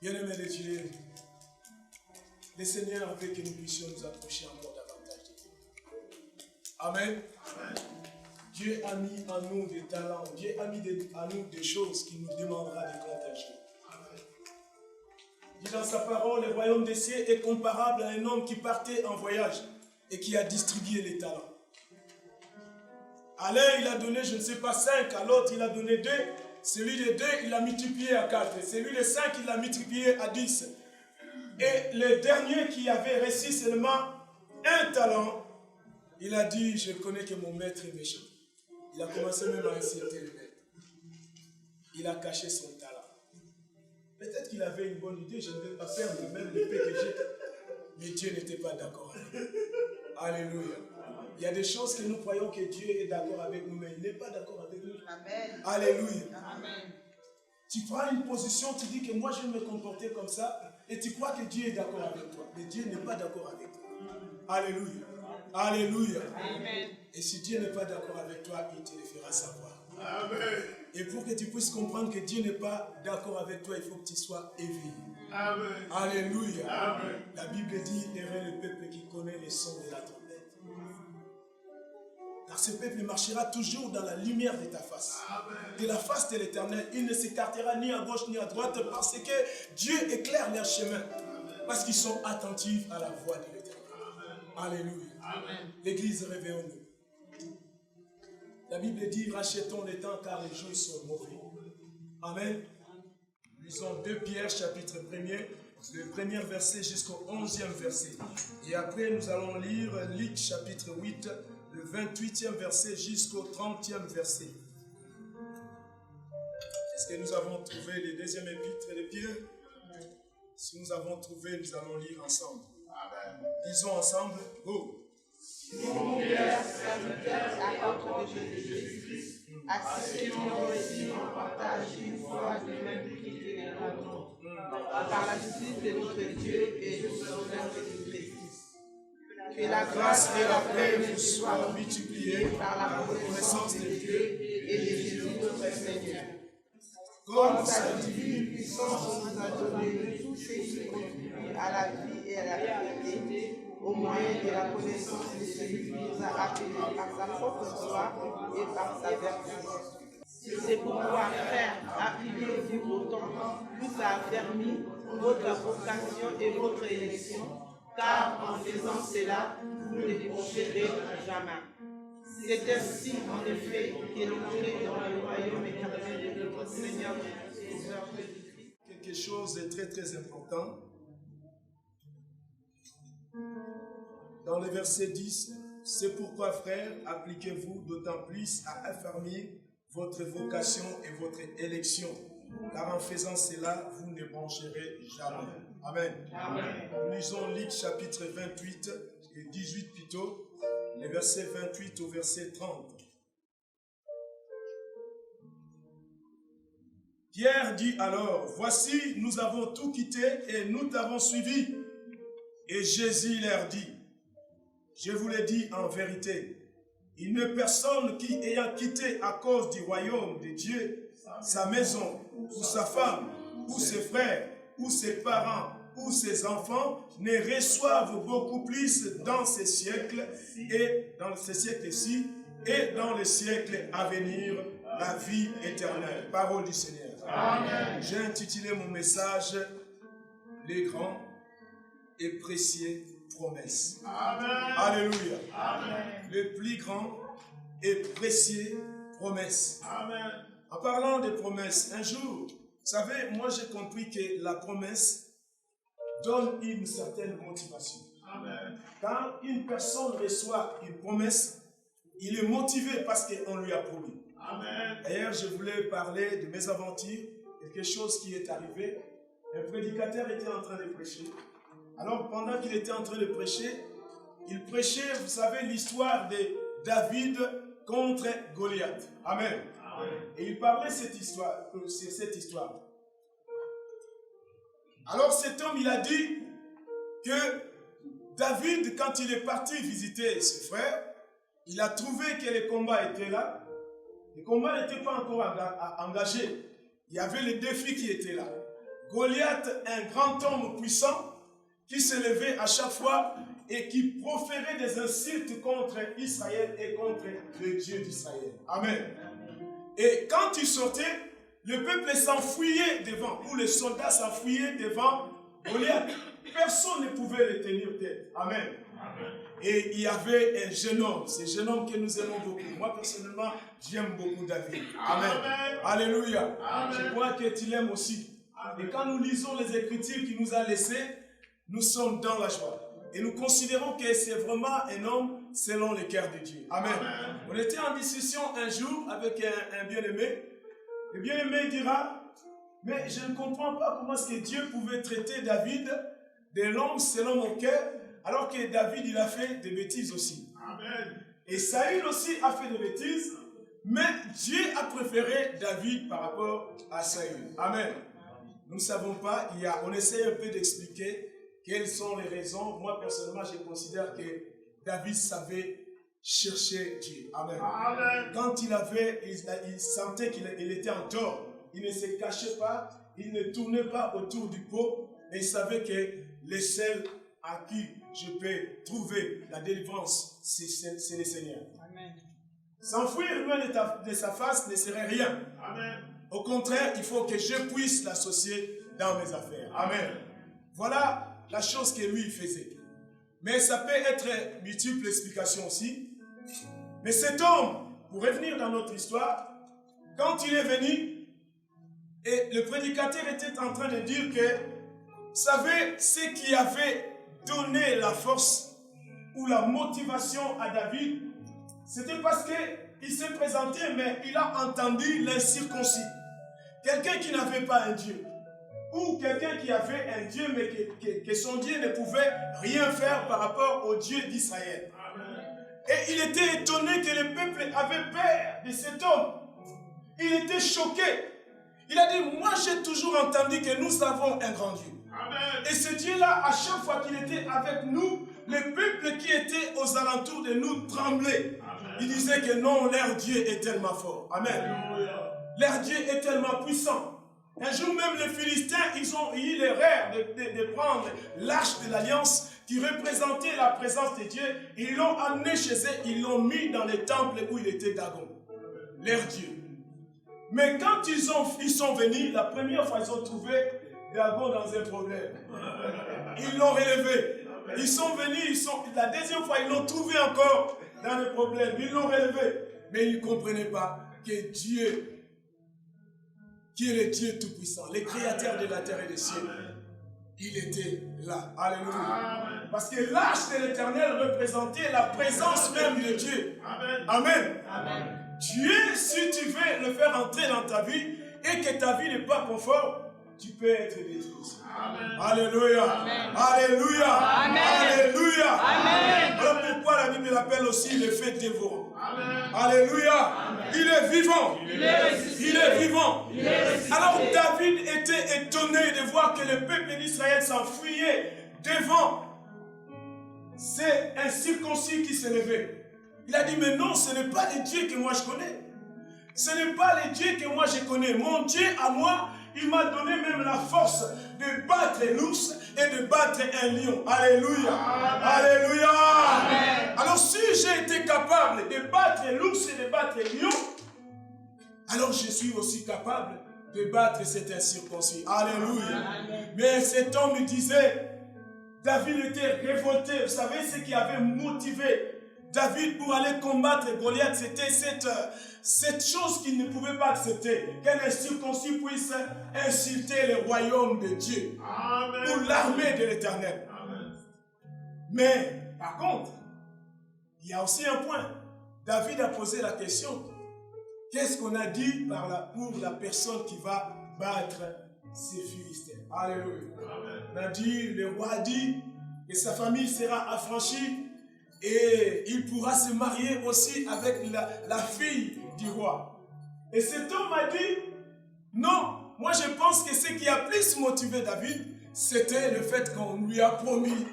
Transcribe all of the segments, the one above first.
Bien-aimés de Dieu, le Seigneur veut que nous puissions nous approcher encore davantage de Dieu. Amen. Amen. Dieu a mis en nous des talents, Dieu a mis en nous des choses qu'il nous demandera de compter un jour. Amen. Dit dans sa parole, le royaume des cieux est comparable à un homme qui partait en voyage et qui a distribué les talents. À l'un, il a donné, je ne sais pas, 5, à l'autre, il a donné 2. Celui de 2, il l'a multiplié à 4. Celui de 5, il l'a multiplié à 10. Et le dernier qui avait reçu seulement 1 talent, il a dit, je connais que mon maître est méchant. Il a commencé même à insulter le maître. Il a caché son talent. Peut-être qu'il avait une bonne idée, je ne vais pas faire le même épée que j'ai. Mais Dieu n'était pas d'accord avec nous. Alléluia. Il y a des choses que nous croyons que Dieu est d'accord avec nous, mais il n'est pas d'accord avec nous. Amen. Alléluia. Amen. Tu prends une position, tu dis que moi je vais me comporter comme ça, et tu crois que Dieu est d'accord avec toi. Mais Dieu n'est pas d'accord avec toi. Alléluia. Alléluia. Amen. Et si Dieu n'est pas d'accord avec toi, il te le fera savoir. Amen. Et pour que tu puisses comprendre que Dieu n'est pas d'accord avec toi, il faut que tu sois éveillé. Amen. Alléluia. Amen. La Bible dit, heureux le peuple qui connaît les sons de la trompette. Car ce peuple marchera toujours dans la lumière de ta face. Amen. De la face de l'Éternel. Il ne s'écartera ni à gauche ni à droite parce que Dieu éclaire leur chemin. Amen. Parce qu'ils sont attentifs à la voix de l'Éternel. Alléluia. Amen. L'Église, réveillons-nous. La Bible dit, rachetons les temps car les jours sont mauvais. Amen. Lisons 2 Pierre chapitre 1er, le premier verset jusqu'au 11e verset. Et après nous allons lire Luc chapitre 8, le 28e verset jusqu'au 30e verset. Est-ce que nous avons trouvé le deuxième épître de Pierre? Si nous avons trouvé, nous allons lire ensemble. Amen. Lisons ensemble. Go. Mon Père, serviteur, apôtre de Jésus-Christ, à ceux qui ont reçu en partage une foi du même Christ et le nom, par la justice de notre Dieu et de son Sauveur Jésus-Christ. Que la grâce et la paix vous soient multipliées par la reconnaissance de Dieu et de Jésus notre Seigneur. Comme sa divine puissance nous a donné tout ce qui contribue à la vie et à la vérité, au moyen de la connaissance de celui qui nous a appelés par sa propre gloire et par sa vertu. C'est pourquoi, frères, appliquez-vous autant, vous a affermi votre vocation et votre élection, car en faisant cela, vous ne débaucherez jamais. C'est ainsi, en effet, que l'entrée dans le royaume éternel de notre Seigneur et Sauveur Jésus-Christ. Quelque chose de très très important. Dans le verset 10, c'est pourquoi, frères, appliquez-vous d'autant plus à affermir votre vocation et votre élection, car en faisant cela, vous ne broncherez jamais. Amen. Amen. Nous lisons Luc chapitre 28 et 18 plutôt, les versets 28 au verset 30. Pierre dit alors, voici, nous avons tout quitté et nous t'avons suivi. Et Jésus leur dit, je vous le dis en vérité, il n'est personne qui, ayant quitté à cause du royaume de Dieu, sa maison, ou sa femme, ou ses frères, ou ses parents, ou ses enfants, ne reçoivent beaucoup plus dans ces siècles, et dans ces siècles-ci, et dans les siècles à venir, la vie éternelle. Parole du Seigneur. Amen. J'ai intitulé mon message, les grands et précieux promesses. Amen. Alléluia. Amen. Les plus grands et précieux promesses. Amen. En parlant des promesses, un jour, vous savez, moi j'ai compris que la promesse donne une certaine motivation. Amen. Quand une personne reçoit une promesse, il est motivé parce qu'on lui a promis. Amen. D'ailleurs, je voulais parler de mes aventures, quelque chose qui est arrivé. Un prédicateur était en train de prêcher. Alors, pendant qu'il était en train de prêcher, il prêchait, vous savez, l'histoire de David contre Goliath. Amen. Amen. Et il parlait sur cette histoire. Alors, cet homme, il a dit que David, quand il est parti visiter ses frères, il a trouvé que les combats étaient là. Les combats n'étaient pas encore engagés. Il y avait les défis qui étaient là. Goliath, un grand homme puissant, qui se levait à chaque fois et qui proférait des insultes contre Israël et contre le Dieu d'Israël. Amen. Et quand il sortait, le peuple s'enfuyait devant, ou les soldats s'enfuyaient devant Goliath. Personne ne pouvait le tenir tête. Amen. Et il y avait un jeune homme, ce jeune homme que nous aimons beaucoup. Moi, personnellement, j'aime beaucoup David. Amen. Alléluia. Je crois que tu l'aimes aussi. Et quand nous lisons les Écritures qu'il nous a laissées, nous sommes dans la joie. Et nous considérons que c'est vraiment un homme selon le cœur de Dieu. Amen. On était en discussion un jour avec un bien-aimé. Le bien-aimé dira, mais je ne comprends pas comment est-ce que Dieu pouvait traiter David de l'homme selon mon cœur, alors que David, il a fait des bêtises aussi. Amen. Et Saül aussi a fait des bêtises, mais Dieu a préféré David par rapport à Saül. Amen. Nous ne savons pas, on essaie un peu d'expliquer quelles sont les raisons. Moi, personnellement, je considère que David savait chercher Dieu. Amen. Amen. Quand il sentait qu'il était en tort, il ne se cachait pas, il ne tournait pas autour du pot, et il savait que les seuls à qui je peux trouver la délivrance, c'est le Seigneur. Amen. S'enfuir loin de sa face ne serait rien. Amen. Au contraire, il faut que je puisse l'associer dans mes affaires. Amen. Voilà la chose que lui faisait. Mais ça peut être multiples explications aussi. Mais cet homme, pour revenir dans notre histoire, quand il est venu, et le prédicateur était en train de dire que, vous savez, ce qui avait donné la force ou la motivation à David, c'était parce qu'il s'est présenté, mais il a entendu l'incirconcis. Quelqu'un qui n'avait pas un Dieu, ou quelqu'un qui avait un Dieu, mais que son Dieu ne pouvait rien faire par rapport au Dieu d'Israël. Et il était étonné que le peuple avait peur de cet homme. Il était choqué. Il a dit, moi j'ai toujours entendu que nous avons un grand Dieu. Amen. Et ce Dieu-là, à chaque fois qu'il était avec nous, le peuple qui était aux alentours de nous tremblait. Amen. Il disait que non, leur Dieu est tellement fort. Amen. Alléluia. Leur Dieu est tellement puissant. Un jour même, les Philistins, ils ont eu l'erreur de prendre l'arche de l'Alliance qui représentait la présence de Dieu. Ils l'ont amené chez eux, ils l'ont mis dans les temples où il était Dagon. Leur Dieu. Mais quand ils sont venus, la première fois, ils ont trouvé Dagon dans un problème. Ils l'ont relevé. Ils sont venus, la deuxième fois, ils l'ont trouvé encore dans le problème. Ils l'ont relevé. Mais ils ne comprenaient pas que Dieu, qui est le Dieu Tout-Puissant, le Créateur de la terre et des cieux, il était là. Alléluia. Parce que l'arche de l'Éternel représentait la présence même de Dieu. Amen. Amen. Dieu, si tu veux le faire entrer dans ta vie et que ta vie n'est pas conforme, tu peux être détruit. Alléluia. Amen. Alléluia. Amen. Alléluia. Amen. Alors pourquoi la Bible l'appelle aussi le fait dévorant? Alléluia. Amen. Il est vivant. Il est vivant. Alors David était étonné de voir que le peuple d'Israël s'enfuyait devant ces incirconcis qui se levaient. Il a dit, mais non, ce n'est pas le Dieu que moi je connais. Ce n'est pas le Dieu que moi je connais. Mon Dieu à moi, il m'a donné même la force de battre l'ours et de battre un lion. Alléluia. Amen. Alléluia. Amen. Alors si j'ai été capable de battre l'ours et de battre le lion, alors je suis aussi capable de battre cet incirconcis. Alléluia. Amen. Mais cet homme me disait, David était révolté. Vous savez ce qui avait motivé David pour aller combattre Goliath, c'était cette chose qu'il ne pouvait pas accepter, qu'un incirconcis puisse insulter le royaume de Dieu. Amen. Ou l'armée de l'Éternel. Mais par contre, il y a aussi un point. David a posé la question, qu'est-ce qu'on a dit pour la personne qui va battre ces Philistins? Alléluia. Amen. On a dit, le roi a dit que sa famille sera affranchie et il pourra se marier aussi avec la fille du roi. Et cet homme a dit, non, moi je pense que ce qui a plus motivé David, c'était le fait qu'on lui a promis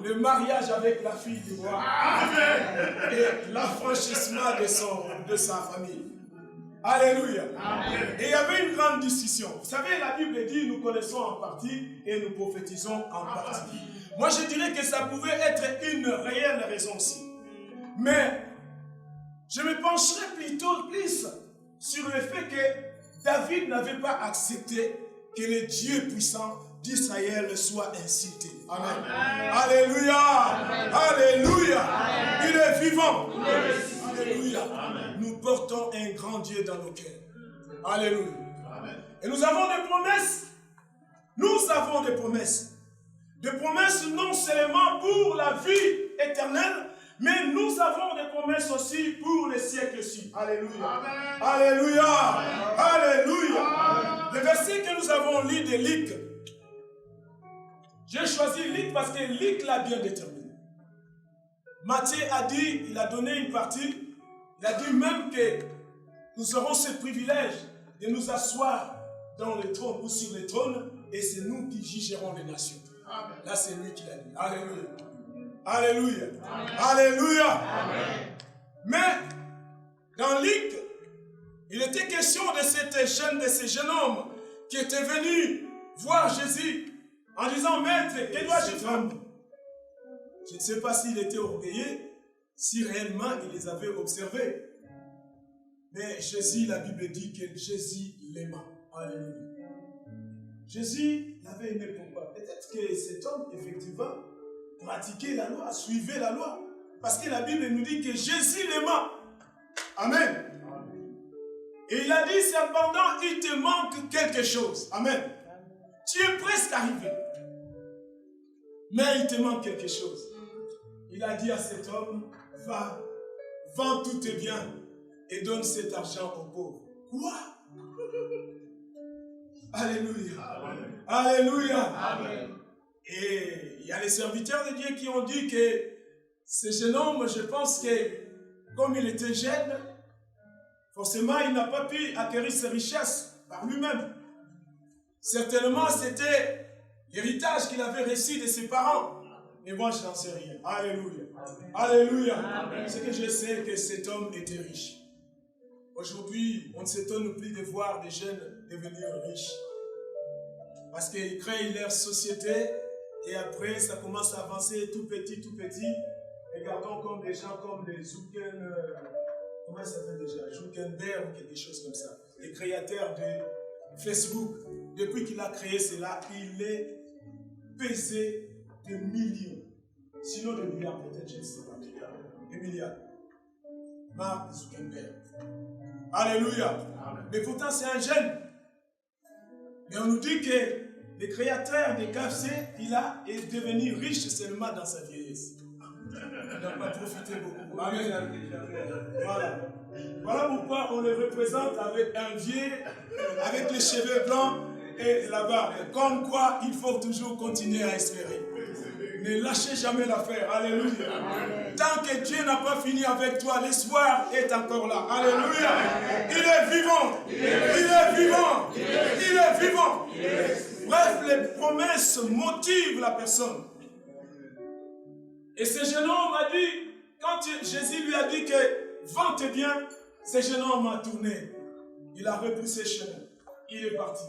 le mariage avec la fille du roi. Amen. Et l'affranchissement de sa famille. Alléluia. Amen. Et il y avait une grande discussion. Vous savez, la Bible dit, nous connaissons en partie et nous prophétisons en partie. Moi, je dirais que ça pouvait être une réelle raison aussi. Mais je me pencherai plutôt plus sur le fait que David n'avait pas accepté que le Dieu puissant d'Israël soit insulté. Amen. Amen. Alléluia. Amen. Alléluia. Amen. Il est vivant. Alléluia. Amen. Nous portons un grand Dieu dans nos cœurs. Alléluia. Amen. Et nous avons des promesses. Nous avons des promesses. Des promesses non seulement pour la vie éternelle, mais nous avons des promesses aussi pour les siècles-ci. Alléluia. Amen. Alléluia. Amen. Alléluia. Amen. Le verset que nous avons lu de Luc. J'ai choisi Luc parce que Luc l'a bien déterminé. Matthieu a dit, il a donné une partie, il a dit même que nous aurons ce privilège de nous asseoir dans le trône ou sur le trône et c'est nous qui jugerons les nations. Amen. Là, c'est lui qui l'a dit. Alléluia. Alléluia. Amen. Alléluia. Amen. Mais dans Luc, il était question de ce jeune homme qui était venu voir Jésus en disant, Maître, que dois-je faire? Je ne sais pas s'il était orgueilleux, si réellement il les avait observés. Mais Jésus, la Bible dit que Jésus l'aima. Alléluia. Jésus l'avait aimé pourquoi? Peut-être que cet homme, effectivement, pratiquait la loi, suivait la loi. Parce que la Bible nous dit que Jésus l'aima. Amen. Et il a dit, cependant, il te manque quelque chose. Amen. Tu es presque arrivé. Mais il te manque quelque chose. Il a dit à cet homme, va, vends tous tes biens et donne cet argent aux pauvres. Quoi? Alléluia. Amen. Alléluia. Amen. Et il y a les serviteurs de Dieu qui ont dit que ce jeune homme, je pense que comme il était jeune, forcément il n'a pas pu acquérir ses richesses par lui-même. Certainement c'était l'héritage qu'il avait reçu de ses parents. Mais moi je n'en sais rien. Alléluia. Amen. Alléluia. Amen. Ce que je sais que cet homme était riche. Aujourd'hui, on ne s'étonne plus de voir des jeunes devenir riches. Parce qu'ils créent leur société et après ça commence à avancer tout petit, tout petit. Regardons comme des gens comme les comment ça s'appelle déjà? Zuckerberg ou quelque chose comme ça. Les créateurs de Facebook. Depuis qu'il a créé cela, il est pesé de millions. Sinon de milliards peut-être, je ne sais pas. Des milliards. Mark Zuckerberg. Alléluia. Amen. Mais pourtant c'est un jeune. Mais on nous dit que le créateur de KFC, il est devenu riche seulement dans sa vieillesse. Il n'a pas profité beaucoup. Amen. Voilà. Voilà pourquoi on le représente avec un vieux, avec les cheveux blancs et la barbe. Comme quoi, il faut toujours continuer à espérer. Ne lâchez jamais l'affaire. Alléluia. Amen. Tant que Dieu n'a pas fini avec toi, l'espoir est encore là. Alléluia. Amen. Il est vivant. Il est vivant. Il est vivant. Bref, les promesses motivent la personne. Et ce jeune homme a dit, quand Jésus lui a dit que vends tes biens, ce jeune homme a tourné. Il a repris ses chemins. Il est parti.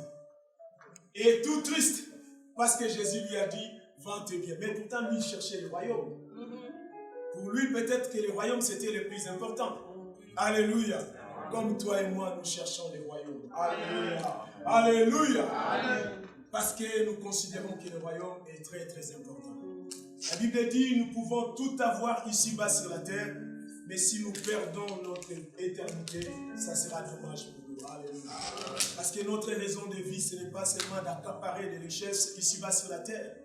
Et tout triste, parce que Jésus lui a dit, vends tes biens. Mais pourtant, lui, il cherchait le royaume. Pour lui, peut-être que le royaume, c'était le plus important. Alléluia. Comme toi et moi, nous cherchons le royaume. Alléluia. Alléluia. Amen. Parce que nous considérons que le royaume est très, très important. La Bible dit, nous pouvons tout avoir ici-bas sur la terre, mais si nous perdons notre éternité, ça sera dommage pour nous. Alléluia. Parce que notre raison de vie, ce n'est pas seulement d'accaparer des richesses ici-bas sur la terre,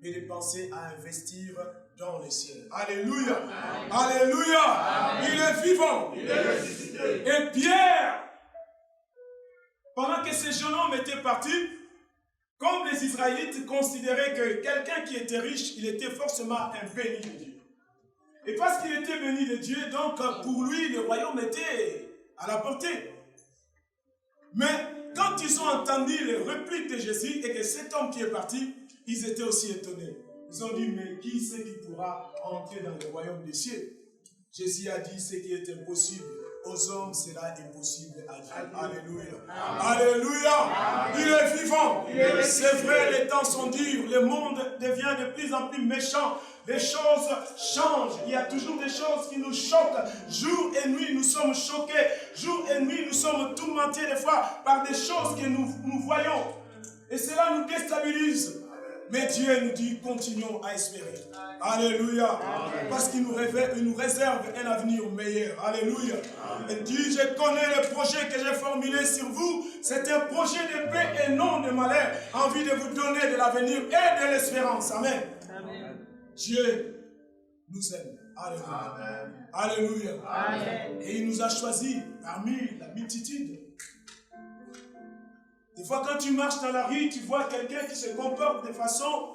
mais de penser à investir dans les cieux. Alléluia. Amen. Alléluia. Amen. Il est vivant. Il est ressuscité. Et Pierre, pendant que ce jeune homme était parti, comme les Israélites considéraient que quelqu'un qui était riche, il était forcément un béni de Dieu. Et parce qu'il était béni de Dieu, donc pour lui, le royaume était à la portée. Mais quand ils ont entendu les répliques de Jésus et que cet homme qui est parti, ils étaient aussi étonnés. Ils ont dit, mais qui c'est qui pourra entrer dans le royaume des cieux? Jésus a dit, ce qui est impossible aux hommes, cela est possible à Dieu. Alléluia. Alléluia. Il est vivant. C'est vrai, les temps sont durs. Le monde devient de plus en plus méchant. Les choses changent. Il y a toujours des choses qui nous choquent. Jour et nuit, nous sommes choqués. Jour et nuit, nous sommes tourmentés des fois par des choses que nous voyons. Et cela nous déstabilise. Mais Dieu nous dit, continuons à espérer. Alléluia. Amen. Parce qu'il nous réserve un avenir meilleur. Alléluia. Il dit, je connais le projet que j'ai formulé sur vous. C'est un projet de paix et non de malheur. Envie de vous donner de l'avenir et de l'espérance. Amen. Amen. Dieu nous aime. Alléluia. Amen. Alléluia. Amen. Et il nous a choisis parmi la multitude. Des fois, quand tu marches dans la rue, tu vois quelqu'un qui se comporte de façon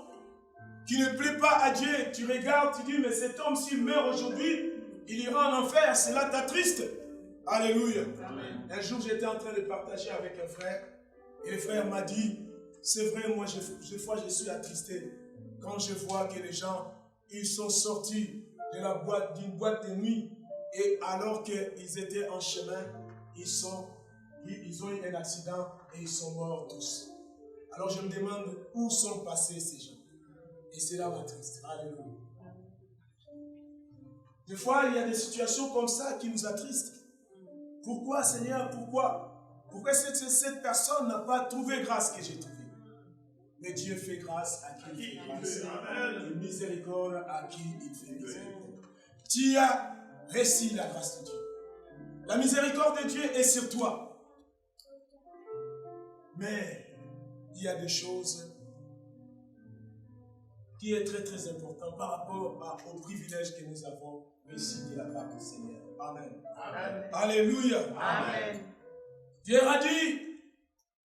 qui ne plaît pas à Dieu. Tu regardes, tu dis, mais cet homme, s'il meurt aujourd'hui, il ira en enfer. Cela t'attriste. Alléluia. Amen. Un jour, j'étais en train de partager avec un frère. Et le frère m'a dit, c'est vrai, moi, des fois, je suis attristé. Quand je vois que les gens, ils sont sortis d'une boîte de nuit. Et alors qu'ils étaient en chemin, ils ont eu un accident et ils sont morts tous. Alors je me demande où sont passés ces gens. Et c'est là m'attriste. Alléluia. Des fois, il y a des situations comme ça qui nous attristent. Pourquoi, Seigneur? Pourquoi cette personne n'a pas trouvé grâce que j'ai trouvée? Mais Dieu fait grâce à qui il fait grâce. Et miséricorde à qui il fait miséricorde. Tu as reçu la grâce de Dieu. La miséricorde de Dieu est sur toi. Mais il y a des choses qui sont très très importantes par rapport au privilège que nous avons reçu de la part du Seigneur. Amen. Amen. Alléluia. Amen. Dieu a dit,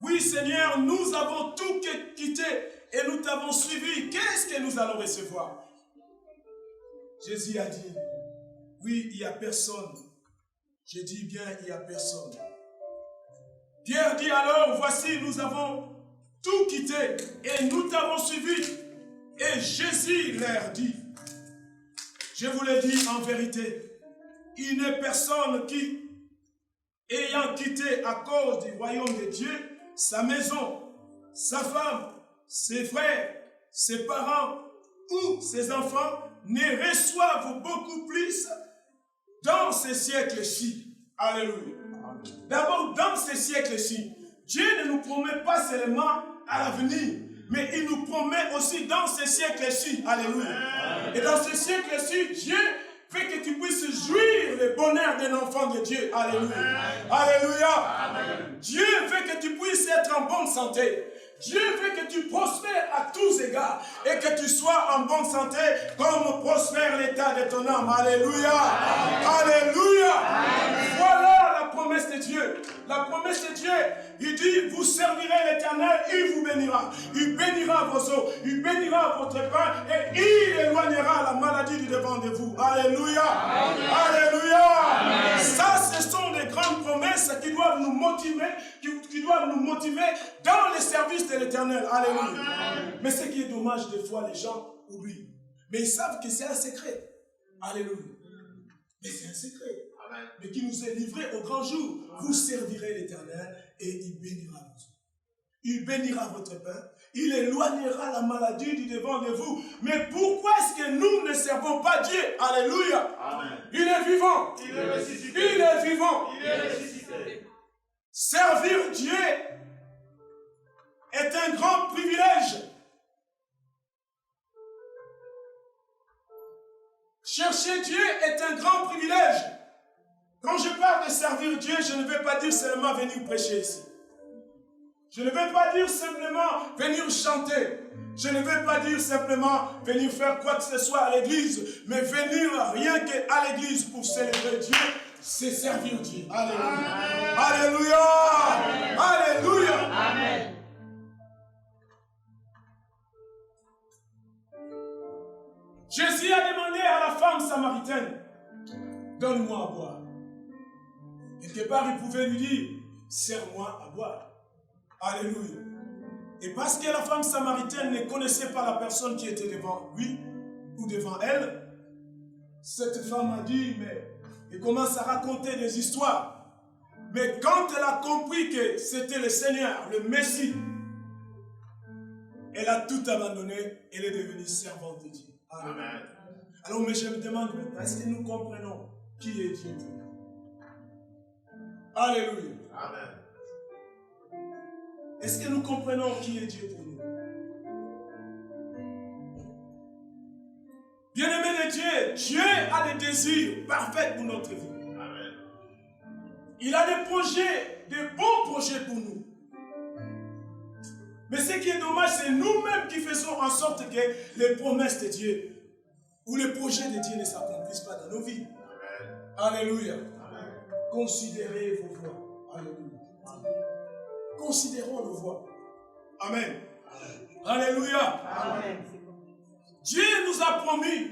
oui Seigneur, nous avons tout quitté et nous t'avons suivi. Qu'est-ce que nous allons recevoir? Jésus a dit, oui, il n'y a personne. Je dis bien, il n'y a personne. Pierre dit alors, voici, nous avons tout quitté et nous t'avons suivi. Et Jésus leur dit, je vous le dis en vérité, il n'est personne qui, ayant quitté à cause du royaume de Dieu, sa maison, sa femme, ses frères, ses parents ou ses enfants, ne reçoivent beaucoup plus dans ces siècles-ci. Alléluia. D'abord, dans ces siècles-ci, Dieu ne nous promet pas seulement à l'avenir, mais il nous promet aussi dans ces siècles-ci. Alléluia. Et dans ces siècles-ci, Dieu fait que tu puisses jouir le bonheur d'un enfant de Dieu. Alléluia. Alléluia. Amen. Dieu veut que tu puisses être en bonne santé. Dieu veut que tu prospères à tous égards et que tu sois en bonne santé comme prospère l'état de ton âme. Alléluia. Amen. Alléluia. Amen. Voilà la promesse de Dieu. La promesse de Dieu, il dit, vous servirez l'Éternel, il vous bénira. Il bénira vos os, il bénira votre pain et il éloignera la maladie du devant de vous. Alléluia. Amen. Alléluia. Amen. Ça, ce sont des grandes promesses qui doivent nous motiver, qui doivent nous motiver dans le service de l'Éternel. Alléluia. Amen. Mais ce qui est dommage, des fois, les gens oublient. Mais ils savent que c'est un secret. Alléluia. Mais c'est un secret. Amen. Mais qui nous est livré au grand jour. Vous servirez l'Éternel et il bénira vos os. Il bénira votre pain. Il éloignera la maladie du devant de vous. Mais pourquoi est-ce que nous ne servons pas Dieu? Alléluia. Amen. Il est vivant. Il est ressuscité. Il est vivant. Il est ressuscité. Servir Dieu est un grand privilège. Chercher Dieu est un grand privilège. Quand je parle de servir Dieu, je ne vais pas dire seulement venir prêcher ici. Je ne vais pas dire simplement venir chanter. Je ne vais pas dire simplement venir faire quoi que ce soit à l'église. Mais venir rien qu'à l'église pour célébrer Dieu, c'est servir Dieu. Alléluia. Amen. Alléluia. Amen. Alléluia. Amen. Jésus a demandé à la femme samaritaine, donne-moi à boire. Quelque part, il pouvait lui dire, sers-moi à boire. Alléluia. Et parce que la femme samaritaine ne connaissait pas la personne qui était devant lui ou devant elle, cette femme a dit, mais et commence à raconter des histoires. Mais quand elle a compris que c'était le Seigneur, le Messie, elle a tout abandonné, elle est devenue servante de Dieu. Amen. Alors, mais je me demande maintenant, est-ce que nous comprenons qui est Dieu pour nous? Alléluia. Amen. Est-ce que nous comprenons qui est Dieu pour nous? Bien-aimé de Dieu, Dieu a des désirs parfaits pour notre vie. Amen. Il a des projets, des bons projets pour nous. Mais ce qui est dommage, c'est nous-mêmes qui faisons en sorte que les promesses de Dieu ou les projets de Dieu ne s'accomplissent pas dans nos vies. Amen. Alléluia. Amen. Considérez vos voies. Alléluia. Amen. Considérons nos voies. Amen. Amen. Alléluia. Amen. Dieu nous a promis,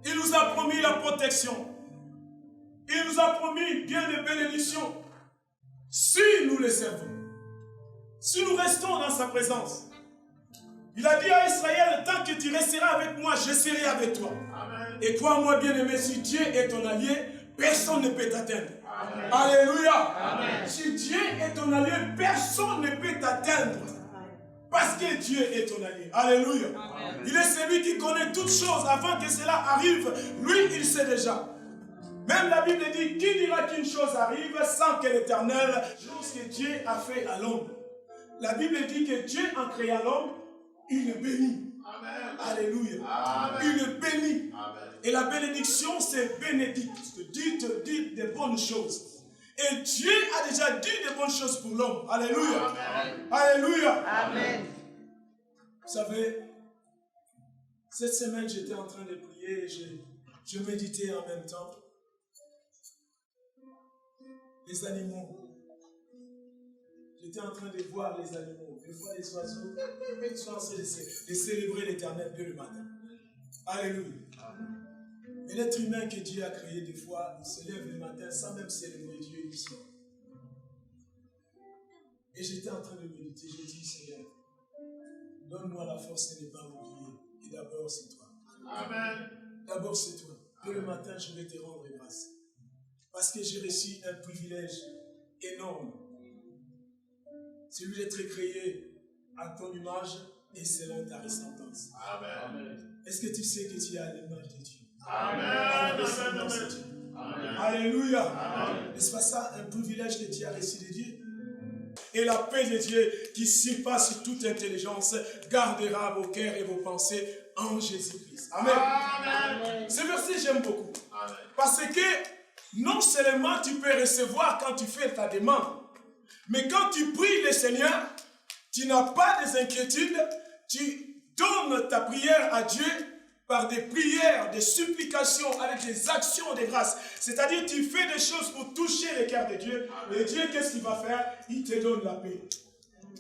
il nous a promis la protection. Il nous a promis bien des bénédictions si nous les servons. Si nous restons dans sa présence. Il a dit à Israël, tant que tu resteras avec moi, je serai avec toi. Amen. Et crois-moi bien aimé, si Dieu est ton allié, personne ne peut t'atteindre. Alléluia. Amen. Si Dieu est ton allié, personne ne peut t'atteindre. Parce que Dieu est ton allié. Alléluia. Amen. Il est celui qui connaît toutes choses avant que cela arrive. Lui, il sait déjà. Même la Bible dit, qui dira qu'une chose arrive sans que l'Éternel, chose que Dieu a fait à l'homme. La Bible dit que Dieu, en créant l'homme, il le bénit. Amen. Alléluia. Amen. Il le bénit. Amen. Et la bénédiction, c'est bénédicte. Dites des bonnes choses. Et Dieu a déjà dit des bonnes choses pour l'homme. Alléluia. Amen. Alléluia. Amen. Vous savez, cette semaine, j'étais en train de prier et je méditais en même temps. Les animaux. J'étais en train de voir les animaux, de voir les oiseaux. Ils sont en train de célébrer l'Éternel dès le matin. Alléluia. Et l'être humain que Dieu a créé, des fois, il se lève le matin sans même célébrer Dieu ici. Et j'étais en train de méditer, j'ai dit, Seigneur, donne-moi la force de ne pas oublier. Et d'abord, c'est toi. Amen. D'abord, c'est toi. Dès le matin, je vais te rendre grâce. Parce que j'ai reçu un privilège énorme. Celui d'être créé à ton image et selon ta ressemblance. Amen. Est-ce que tu sais que tu as l'image de Dieu? Amen. Amen. Alléluia. N'est-ce pas ça un privilège que tu as reçu de Dieu? Et la paix de Dieu qui surpasse toute intelligence gardera vos cœurs et vos pensées en Jésus-Christ. Amen. Amen. Ce verset j'aime beaucoup. Amen. Parce que non seulement tu peux recevoir quand tu fais ta demande, mais quand tu pries le Seigneur, tu n'as pas des inquiétudes, tu donnes ta prière à Dieu par des prières, des supplications, avec des actions de grâce. C'est-à-dire tu fais des choses pour toucher le cœur de Dieu. Et Dieu, qu'est-ce qu'il va faire? Il te donne la paix.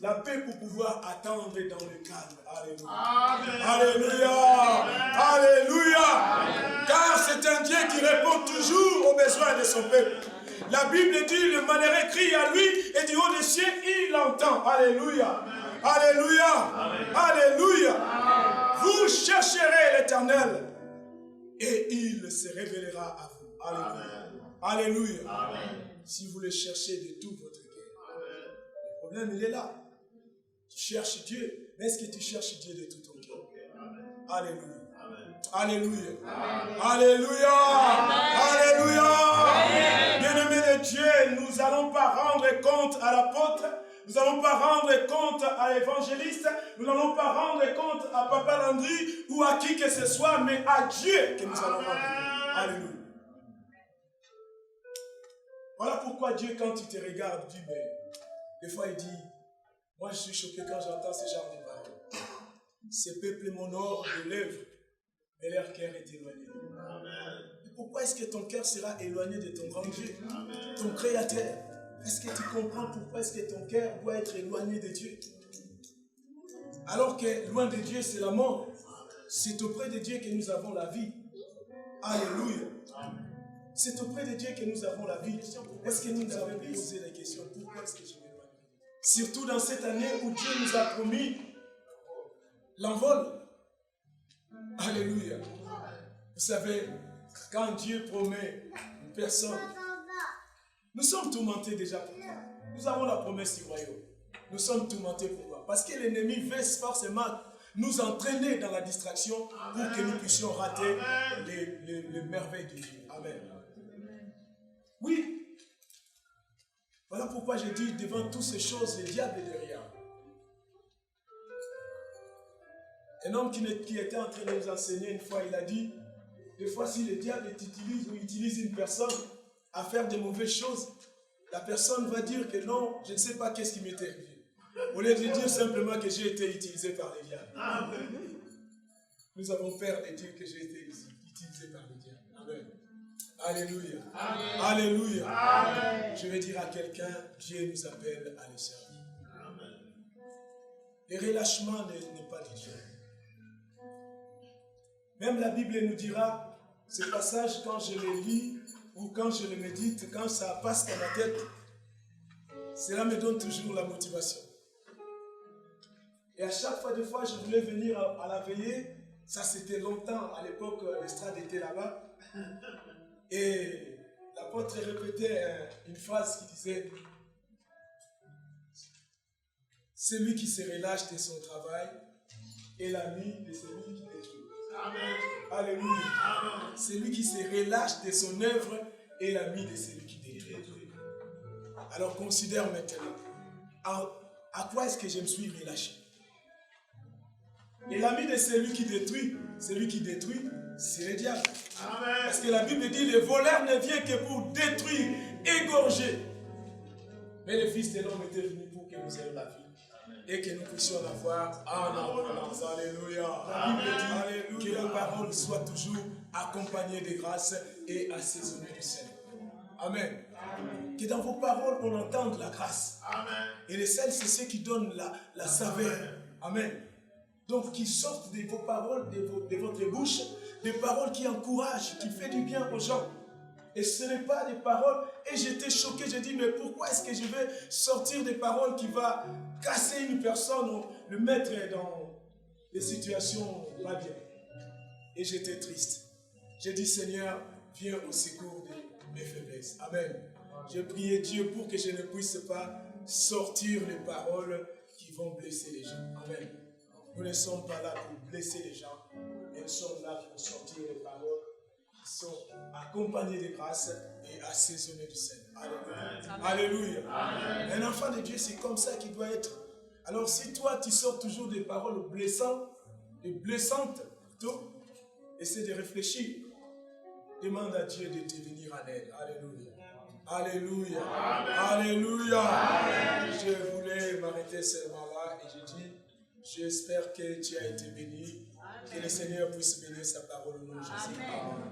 La paix pour pouvoir attendre dans le calme. Alléluia. Amen. Alléluia. Amen. Alléluia. Amen. Car c'est un Dieu qui répond toujours aux besoins de son peuple. La Bible dit, le malheureux crie à lui et du haut des cieux, il l'entend. Alléluia. Amen. Alléluia. Amen. Alléluia. Amen. Vous chercherez l'Éternel et il se révélera à vous. Alléluia. Amen. Alléluia. Amen. Si vous le cherchez de tout votre cœur. Amen. Le problème, il est là. Tu cherches Dieu, mais est-ce que tu cherches Dieu de tout ton cœur? Alléluia. Alléluia. Amen. Alléluia. Amen. Alléluia. Bien-aimés de Dieu, nous n'allons pas rendre compte à l'apôtre, nous n'allons pas rendre compte à l'évangéliste, nous n'allons pas rendre compte à Papa Landry ou à qui que ce soit, mais à Dieu que nous allons rendre compte. Alléluia. Voilà pourquoi Dieu, quand il te regarde, dit, mais des fois il dit, moi je suis choqué quand j'entends ce genre de paroles. Ce peuple m'honore de l'œuvre, mais leur cœur est éloigné. Amen. Et pourquoi est-ce que ton cœur sera éloigné de ton grand Dieu, Amen, ton Créateur? Est-ce que tu comprends pourquoi est-ce que ton cœur doit être éloigné de Dieu? Alors que loin de Dieu, c'est la mort. C'est auprès de Dieu que nous avons la vie. Alléluia. C'est auprès de Dieu que nous avons la vie. Est-ce que nous avons posé la question? Pourquoi est-ce que je m'éloigne? Surtout dans cette année où Dieu nous a promis l'envol. Alléluia. Vous savez, quand Dieu promet personne. Nous sommes tourmentés déjà pourquoi? Nous avons la promesse du royaume. Nous sommes tourmentés pourquoi? Parce que l'ennemi veut forcément nous entraîner dans la distraction pour que nous puissions rater les merveilles de Dieu. Amen. Oui. Voilà pourquoi je dis devant toutes ces choses, le diable est derrière. Un homme qui était en train de nous enseigner une fois, il a dit, des fois si le diable utilise une personne à faire de mauvaises choses, la personne va dire que non, je ne sais pas qu'est-ce qui m'est arrivé. Au lieu de dire simplement que j'ai été utilisé par le diable. Nous avons peur de dire que j'ai été utilisé par le diable. Amen. Alléluia. Amen. Alléluia. Amen. Je vais dire à quelqu'un, Dieu nous appelle à le servir. Amen. Le relâchement n'est pas de Dieu. Même la Bible nous dira, ce passage, quand je le lis ou quand je le médite, quand ça passe dans ma tête, cela me donne toujours la motivation. Et à chaque fois, je voulais venir à la veillée. Ça, c'était longtemps. À l'époque, l'estrade était là-bas. Et l'apôtre répétait une phrase qui disait « Celui qui se relâche de son travail est l'ami de celui qui détruit. » Amen. Alléluia. Amen. Celui qui se relâche de son œuvre est l'ami de celui qui détruit. Alors considère maintenant, à quoi est-ce que je me suis relâché? Et l'ami de celui qui détruit, c'est le diable. Amen. Parce que la Bible dit, le voleur ne vient que pour détruire, égorger. Mais le Fils de l'homme était venu pour que nous ayons la vie. Et que nous puissions l'avoir en abondance. Alléluia. La Bible dit que nos paroles soient toujours accompagnées de grâce et assaisonnées du sel. Amen. Amen. Que dans vos paroles, on entende la grâce. Amen. Et le sel, c'est ce qui donne la saveur. Amen. Donc, qu'il sorte de vos paroles, de votre bouche, des paroles qui encouragent, qui font du bien aux gens. Et ce n'est pas des paroles. Et j'étais choqué, j'ai dit, mais pourquoi est-ce que je vais sortir des paroles qui vont casser une personne ou le mettre dans des situations pas bien? Et j'étais triste. J'ai dit, Seigneur, viens au secours de mes faiblesses. Amen. J'ai prié Dieu pour que je ne puisse pas sortir les paroles qui vont blesser les gens. Amen. Nous ne sommes pas là pour blesser les gens, mais nous sommes là pour sortir les paroles qui sont accompagnées de grâce et assaisonnées du sel. Alléluia. Alléluia. Amen. Un enfant de Dieu, c'est comme ça qu'il doit être. Alors si toi, tu sors toujours des paroles blessantes plutôt, essaie de réfléchir. Demande à Dieu de te venir en aide. Alléluia. Alléluia. Amen. Alléluia. Amen. Je voulais m'arrêter seulement là et je dis, j'espère que tu as été béni. Que le Seigneur puisse bénir sa parole au nom de Jésus. Amen.